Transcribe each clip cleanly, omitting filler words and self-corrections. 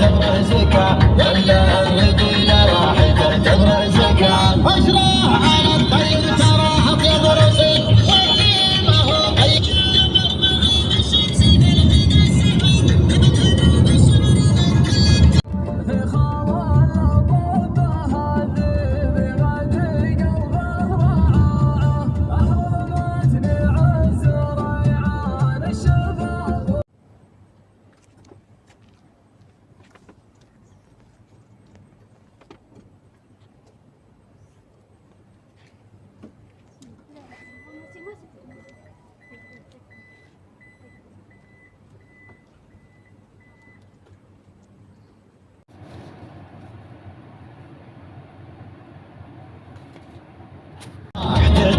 تعتبر زكاة ولا المدينة راح تعتبر زكاة اشرح على الطيب ترى ابيض رصيد واللي ما هو طيب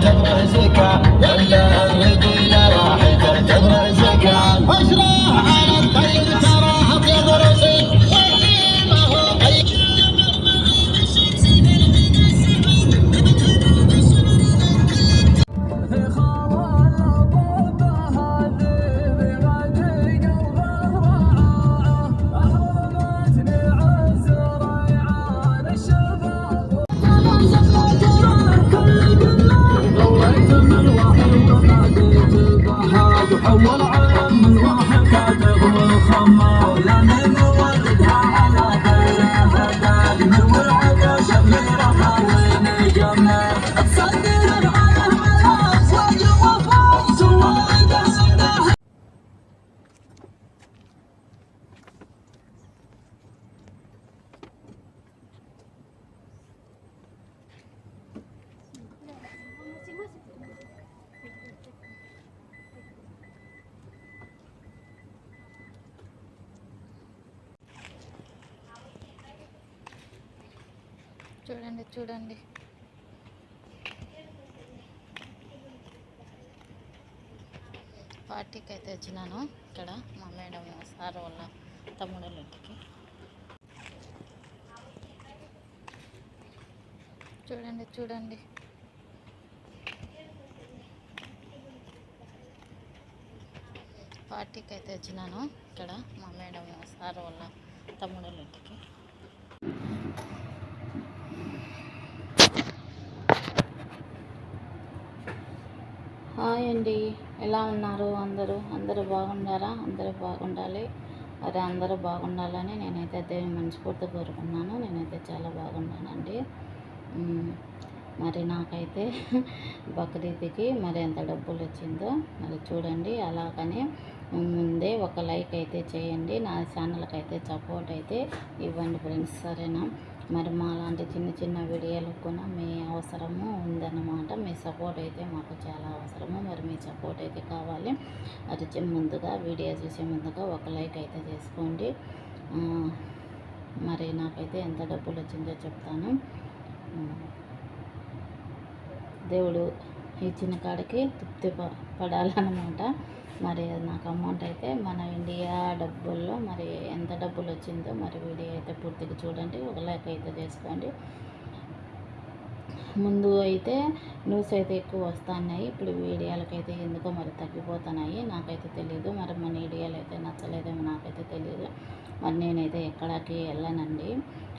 تعتبر زكاة ولا المدينة راح تعتبر زكاة اشرح على الطيب ترى ابيض رصيد واللي ما هو طيب حول عام الواحد كاتب والخمار لمن ولدها على غيرها دايم والعدا شغل رخاوي جمال تصدر العالم على ازواج وفاء سواد سنه చూడండి చూడండి పార్టీకి అయితే వచ్చినాను ఇక్కడ మా మేడం సార్ వాళ్ళ తమ్ముళ్ళ ఇంటికి. చూడండి చూడండి పార్టీకి అయితే వచ్చినాను ఇక్కడ మా మేడం సార్ వాళ్ళ తమ్ముళ్ళ ఇంటికి. హాయ్ అండి, ఎలా ఉన్నారు అందరూ బాగున్నారా? అందరూ బాగుండాలి. మరి అందరూ బాగుండాలని నేనైతే దేవుని మనస్ఫూర్తిగా కోరుకున్నాను. నేనైతే చాలా బాగున్నానండి. మరి నాకైతే బక్రీద్కి మరి ఎంత డబ్బులు వచ్చిందో మరి చూడండి. అలాగనే ముందే ఒక లైక్ అయితే చేయండి, నా ఛానల్కి అయితే సపోర్ట్ అయితే ఇవ్వండి ఫ్రెండ్స్, సరేనా? మరి మా లాంటి చిన్న చిన్న వీడియోలకు కూడా మీ అవసరము ఉందన్నమాట. మీ సపోర్ట్ అయితే మాకు చాలా అవసరము. మరి మీ సపోర్ట్ అయితే కావాలి. మరి ముందుగా వీడియో చూసే ముందుగా ఒక లైక్ అయితే చేసుకోండి. మరి నాకైతే ఎంత డబ్బులు వచ్చిందో చెప్తాను. దేవుడు ఇచ్చిన కాడికి తృప్తి పడాలన్నమాట. మరి నాకు అమౌంట్ అయితే మన ఇండియా డబ్బుల్లో మరి ఎంత డబ్బులు వచ్చిందో మరి వీడియో అయితే పూర్తిగా చూడండి, ఒక లైక్ అయితే చేసుకోండి. ముందు అయితే న్యూస్ అయితే ఎక్కువ వస్తున్నాయి, ఇప్పుడు వీడియోలకైతే ఎందుకో మరి తగ్గిపోతున్నాయి. నాకైతే తెలియదు, మరి మన వీడియోలు అయితే నచ్చలేదేమో నాకైతే తెలియదు. మరి నేనైతే ఎక్కడికి వెళ్ళానండి,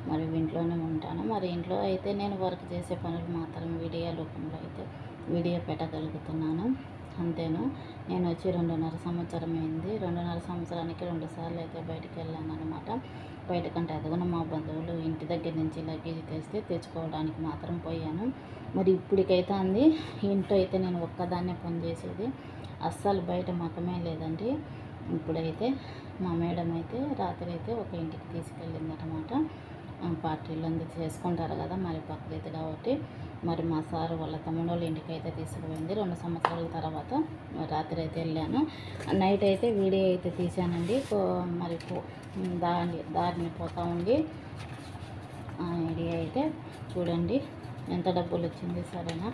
మరి ఇంట్లోనే ఉంటాను. మరి ఇంట్లో అయితే నేను వర్క్ చేసే పనులు మాత్రం వీడియో రూపంలో అయితే వీడియో పెట్టగలుగుతున్నాను, అంతేను. నేను వచ్చి 2.5 సంవత్సరం అయింది. 2.5 సంవత్సరానికి 2 సార్లు అయితే బయటికి వెళ్ళాను అనమాట. బయటకంటే అదిగోన మా బంధువులు ఇంటి దగ్గర నుంచి లగేజ్ తెచ్చుకోవడానికి మాత్రం పోయాను. మరి ఇప్పటికైతే అంది ఇంట్లో అయితే నేను ఒక్కదాన్నే పని చేసేది, అస్సలు బయట మకమే లేదండి. ఇప్పుడైతే మా మేడం అయితే రాత్రి అయితే ఒక ఇంటికి తీసుకెళ్ళిందనమాట. పార్టీలు అందుకు చేసుకుంటారు కదా, మరి బక్రీద్ కాబట్టి మరి మా సారు వాళ్ళ తమ్ముళ్ళ ఇంటికి అయితే తీసుకుపోయింది. 2 సంవత్సరాల తర్వాత రాత్రి అయితే వెళ్ళాను. నైట్ అయితే వీడియో అయితే తీశానండి. మరి దారిని పోతూ ఉండి వీడియో అయితే చూడండి ఎంత డబ్బులు వచ్చింది, సరేనా?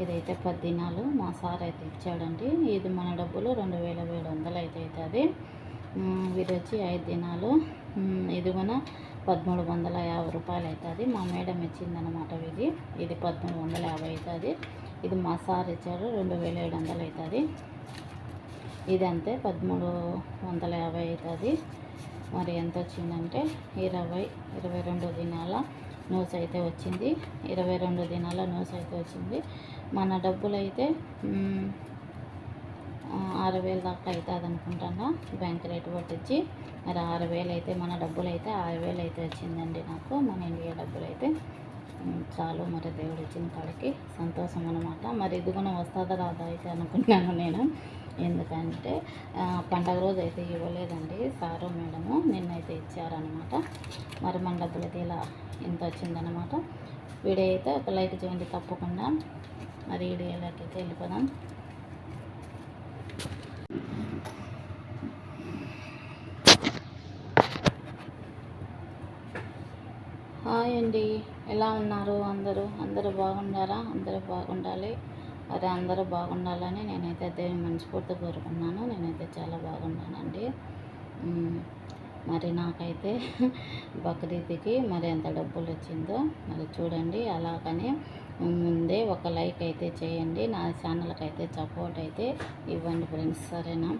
ఇదైతే 10 దినాలు మా సార్ అయితే ఇచ్చాడండి. ఇది మన డబ్బులు 2700 అయితే అవుతుంది. ఇది వచ్చి 5 దినాలు, ఇది కూడా 1350 రూపాయలు అవుతుంది. మా మేడం ఇచ్చిందనమాట. ఇది 1350 అవుతుంది. ఇది మా సార్ ఇచ్చారు 2700 అవుతుంది. ఇది అంతే 1350 అవుతుంది. మరి ఎంత వచ్చిందంటే 22 దినాల న్యూస్ అయితే వచ్చింది. 22 దినాల న్యూస్ అయితే వచ్చింది. మన డబ్బులు అయితే 6,000 దాకా అవుతుంది అనుకుంటున్నా బ్యాంక్ రేటు పట్టించి. మరి 6,000 అయితే మన డబ్బులు అయితే 6,000 అయితే వచ్చిందండి నాకు, మన ఇండియా డబ్బులు అయితే. చాలు మరి దేవుడు ఇచ్చిన కాడికి సంతోషం అనమాట. మరి ఇదిగున వస్తుందా రాదా అయితే అనుకున్నాను నేను, ఎందుకంటే పండగ రోజు అయితే ఇవ్వలేదండి సారు మేడము, నిన్నైతే ఇచ్చారనమాట. మరి మన డబ్బులకి ఇలా ఎంత వచ్చిందనమాట. వీడియో అయితే ఒక లైక్ చేయండి తప్పకుండా. మరి వీడియోలోకి అయితే వెళ్ళిపోదాం. హాయ్ అండి, ఎలా ఉన్నారు అందరూ బాగున్నారా? అందరూ బాగుండాలి. మరి అందరూ బాగుండాలని నేనైతే దేవుని మనస్ఫూర్తిగా కోరుకున్నాను. నేనైతే చాలా బాగున్నానండి. మరి నాకైతే బక్రీద్కి మరి ఎంత డబ్బులు వచ్చిందో మరి చూడండి. అలాగనే ముందే ఒక లైక్ అయితే చేయండి, నా ఛానల్కి అయితే సపోర్ట్ అయితే ఇవ్వండి ఫ్రెండ్స్, సరేనా?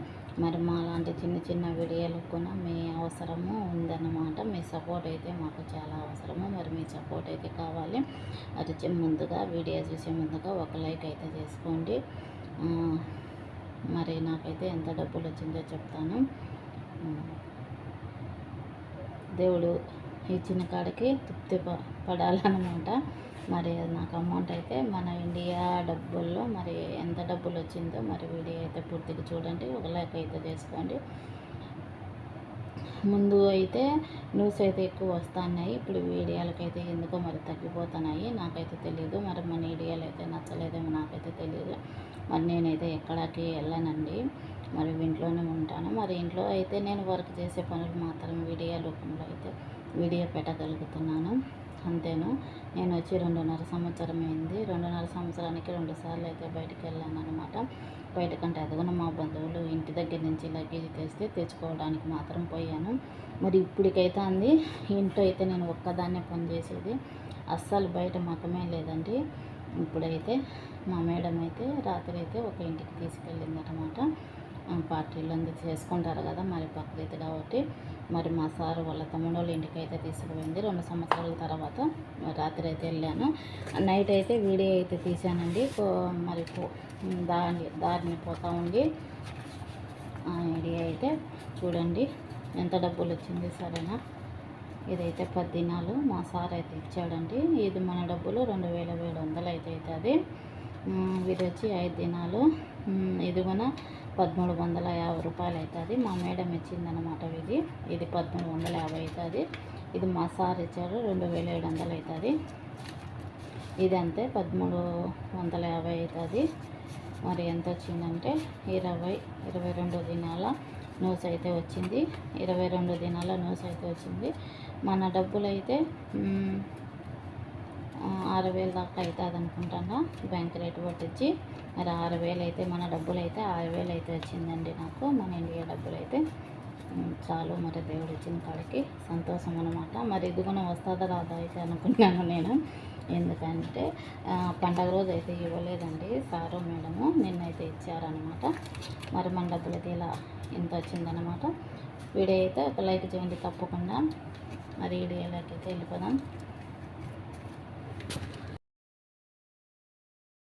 మరి మా లాంటి చిన్న చిన్న వీడియోలకు కూడా మీ అవసరము ఉందన్నమాట. మీ సపోర్ట్ అయితే మాకు చాలా అవసరము. మరి మీ సపోర్ట్ అయితే కావాలి. అది ముందుగా వీడియో చూసే ముందుగా ఒక లైక్ అయితే చేసుకోండి. మరి నాకైతే ఎంత డబ్బులు వచ్చిందో చెప్తాను. దేవుడు ఇచ్చిన కాడికి తృప్తి పడాలన్నమాట. మరి నాకు అమౌంట్ అయితే మన ఇండియా డబ్బుల్లో మరి ఎంత డబ్బులు వచ్చిందో మరి వీడియో అయితే పూర్తిగా చూడండి, ఒక లైక్ అయితే చేసుకోండి. ముందు అయితే న్యూస్ అయితే ఎక్కువ వస్తున్నాయి, ఇప్పుడు వీడియోలకైతే ఎందుకో మరి తగ్గిపోతున్నాయి. నాకైతే తెలియదు, మరి మన వీడియోలు అయితే నచ్చలేదేమో నాకైతే తెలియదు. మరి నేనైతే ఎక్కడికి వెళ్ళానండి, మరి ఇంట్లోనే ఉంటాను. మరి ఇంట్లో అయితే నేను వర్క్ చేసే పనులు మాత్రం వీడియో రూపంలో అయితే వీడియో పెట్టగలుగుతున్నాను, అంతేను. నేను వచ్చి 2.5 సంవత్సరం అయింది. 2.5 సంవత్సరానికి 2 సార్లు అయితే బయటికి వెళ్ళాను అనమాట. బయటకంటే అదిగున మా బంధువులు ఇంటి దగ్గర నుంచి లగేజ్ తెచ్చుకోవడానికి మాత్రం పోయాను. మరి ఇప్పటికైతే అంది ఇంట్లో అయితే నేను ఒక్కదాన్నే పని చేసేది, అస్సలు బయట మకమే లేదండి. ఇప్పుడైతే మా మేడం అయితే రాత్రి అయితే ఒక ఇంటికి తీసుకెళ్ళిందనమాట. పార్టీలు అందుకు చేసుకుంటారు కదా మరి బక్రీద్ కాబట్టి. మరి మా సారు వాళ్ళ తమ్ముడోళ్ళ ఇంటికి అయితే తీసుకుపోయింది 2 సంవత్సరాల తర్వాత. రాత్రి అయితే వెళ్ళాను, నైట్ అయితే వీడియో అయితే తీశానండి. మరి దారిని పోతూ ఉండి వీడియో అయితే చూడండి ఎంత డబ్బులు వచ్చింది, సరేనా? ఇదైతే 10 దినాలు మా సార్ అయితే ఇచ్చాడండి. ఇది మన డబ్బులు 2,700 అయితే అవుతుంది. ఇది వచ్చి 5 దినాలు, ఇది కూడా 1,350 రూపాయలు అవుతుంది. మా మేడం ఇచ్చిందనమాట. ఇది 1,350 అవుతుంది. ఇది మా సార్ ఇచ్చారు 2,700 అవుతుంది. ఇది అంతే 1,350 అవుతుంది. మరి ఎంత వచ్చిందంటే 22 దినాల న్యూస్ అయితే వచ్చింది. 22 దినాల న్యూస్ అయితే వచ్చింది. మన డబ్బులు అయితే 6,000 దాకా అవుతుంది అనుకుంటున్నా బ్యాంక్ రేటు పట్టించి. మరి 6,000 అయితే మన డబ్బులు అయితే 6,000 అయితే వచ్చిందండి నాకు, మన ఇండియా డబ్బులు అయితే. చాలు మరి దేవుడు ఇచ్చిన కాడికి సంతోషం అనమాట. మరి ఇదిగున వస్తుందా రాదా అయితే అనుకున్నాను నేను, ఎందుకంటే పండగ రోజు అయితే ఇవ్వలేదండి సారు మేడము, నిన్నైతే ఇచ్చారనమాట. మరి మన డబ్బులకి ఇలా ఎంత వచ్చిందనమాట. వీడియో అయితే ఒక లైక్ చేయండి తప్పకుండా. మరి వీడియోలోకి అయితే వెళ్ళిపోదాం.